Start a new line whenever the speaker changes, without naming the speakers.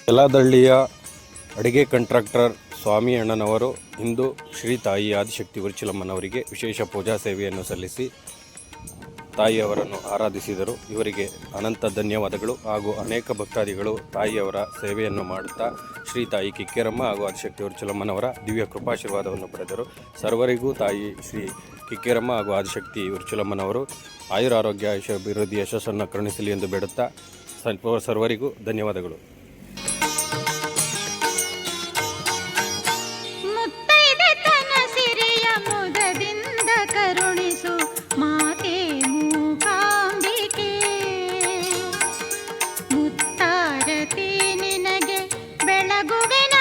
ಯಲದಳ್ಳಿಯ ಅಡಿಗೆ ಕಾಂಟ್ರಾಕ್ಟರ್ ಸ್ವಾಮಿ ಅಣ್ಣನವರು ಇಂದು ಶ್ರೀ ತಾಯಿ ಆದಿಶಕ್ತಿ ಉರ್ಚಿಲಮ್ಮನವರಿಗೆ ವಿಶೇಷ ಪೂಜಾ ಸೇವೆಯನ್ನು ಸಲ್ಲಿಸಿ ತಾಯಿಯವರನ್ನು ಆರಾಧಿಸಿದರು. ಇವರಿಗೆ ಅನಂತ ಧನ್ಯವಾದಗಳು ಹಾಗೂ ಅನೇಕ ಭಕ್ತಾದಿಗಳು ತಾಯಿಯವರ ಸೇವೆಯನ್ನು ಮಾಡುತ್ತಾ ಶ್ರೀ ತಾಯಿ ಕಿಕ್ಕೇರಮ್ಮ ಹಾಗೂ ಆದಿಶಕ್ತಿ ಉರ್ಚಿಲಮ್ಮನವರ ದಿವ್ಯ ಕೃಪಾಶೀರ್ವಾದವನ್ನು ಪಡೆದರು. ಸರ್ವರಿಗೂ ತಾಯಿ ಶ್ರೀ ಕಿಕ್ಕೇರಮ್ಮ ಹಾಗೂ ಆದಿಶಕ್ತಿ ಉರ್ಚಿಲಮ್ಮನವರು ಆಯುರಾರೋಗ್ಯ ಅಭಿವೃದ್ಧಿ ಯಶಸ್ಸನ್ನು ಕರುಣಿಸಲಿ ಎಂದು ಬೇಡುತ್ತಾ ಸರ್ವರಿಗೂ ಧನ್ಯವಾದಗಳು.
ಕರುಣಿಸು ಮಾತೆ ಮೂಕಾಂಬಿಕೆ, ಮುತ್ತಾರತಿ ನಿನಗೆ ಬೆಳಗುವೆನ